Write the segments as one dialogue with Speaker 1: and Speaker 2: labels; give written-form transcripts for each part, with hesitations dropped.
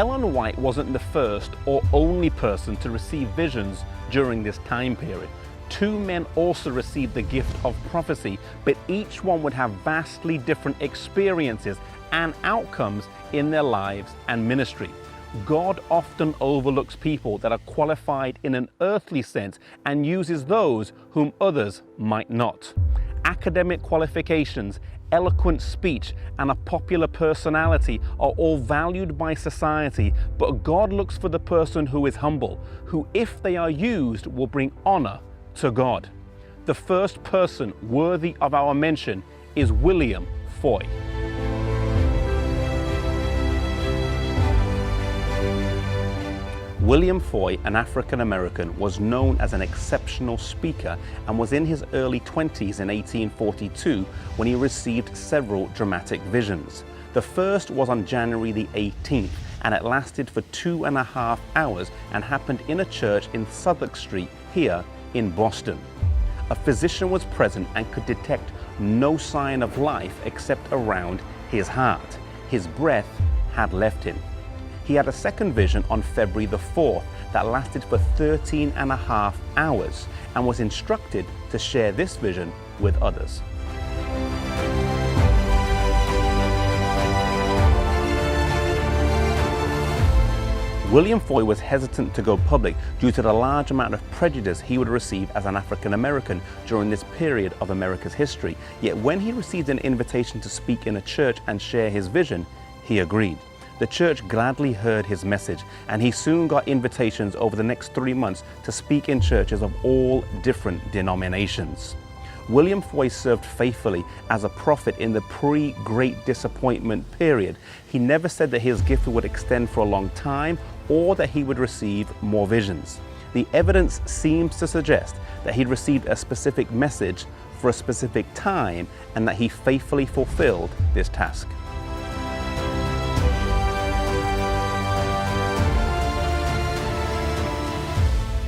Speaker 1: Ellen White wasn't the first or only person to receive visions during this time period. Two men also received the gift of prophecy, but each one would have vastly different experiences and outcomes in their lives and ministry. God often overlooks people that are qualified in an earthly sense and uses those whom others might not. Academic qualifications, eloquent speech, and a popular personality are all valued by society, but God looks for the person who is humble, who, if they are used, will bring honor to God. The first person worthy of our mention is William Foy. William Foy, an African-American, was known as an exceptional speaker and was in his early 20s in 1842 when he received several dramatic visions. The first was on January the 18th, and it lasted for 2.5 hours and happened in a church in Southwark Street here in Boston. A physician was present and could detect no sign of life except around his heart. His breath had left him. He had a second vision on February the 4th that lasted for 13.5 hours and was instructed to share this vision with others. William Foy was hesitant to go public due to the large amount of prejudice he would receive as an African American during this period of America's history. Yet when he received an invitation to speak in a church and share his vision, he agreed. The church gladly heard his message, and he soon got invitations over the next 3 months to speak in churches of all different denominations. William Foy served faithfully as a prophet in the pre-Great Disappointment period. He never said that his gift would extend for a long time or that he would receive more visions. The evidence seems to suggest that he'd received a specific message for a specific time and that he faithfully fulfilled this task.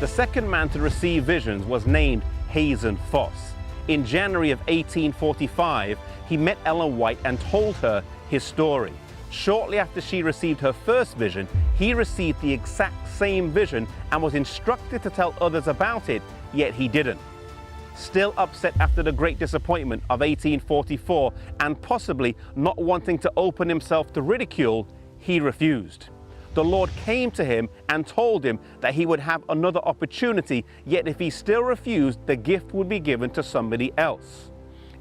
Speaker 1: The second man to receive visions was named Hazen Foss. In January of 1845, he met Ellen White and told her his story. Shortly after she received her first vision, he received the exact same vision and was instructed to tell others about it, yet he didn't. Still upset after the Great Disappointment of 1844 and possibly not wanting to open himself to ridicule, he refused. The Lord came to him and told him that he would have another opportunity, yet if he still refused, the gift would be given to somebody else.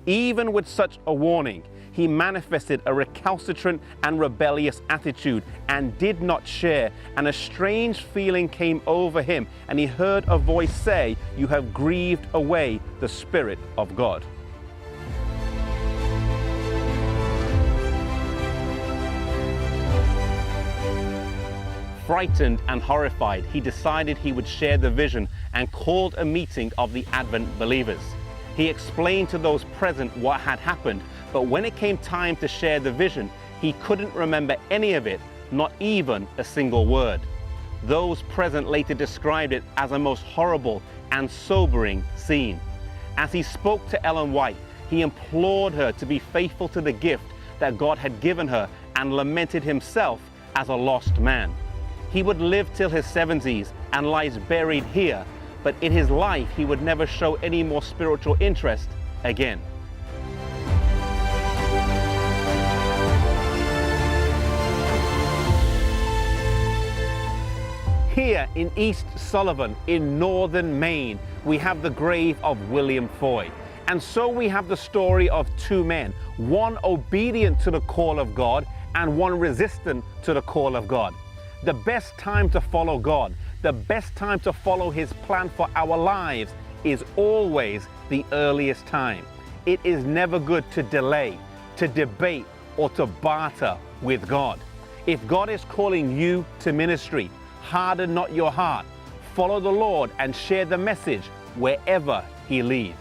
Speaker 1: Even with such a warning, he manifested a recalcitrant and rebellious attitude and did not share, and a strange feeling came over him, and he heard a voice say, "You have grieved away the Spirit of God." Frightened and horrified, he decided he would share the vision and called a meeting of the Advent believers. He explained to those present what had happened, but when it came time to share the vision, he couldn't remember any of it, not even a single word. Those present later described it as a most horrible and sobering scene. As he spoke to Ellen White, he implored her to be faithful to the gift that God had given her and lamented himself as a lost man. He would live till his 70s and lies buried here, but in his life he would never show any more spiritual interest again. Here in East Sullivan in northern Maine, we have the grave of William Foy. And so we have the story of two men, one obedient to the call of God and one resistant to the call of God. The best time to follow God, the best time to follow His plan for our lives is always the earliest time. It is never good to delay, to debate, or to barter with God. If God is calling you to ministry, harden not your heart. Follow the Lord and share the message wherever He leads.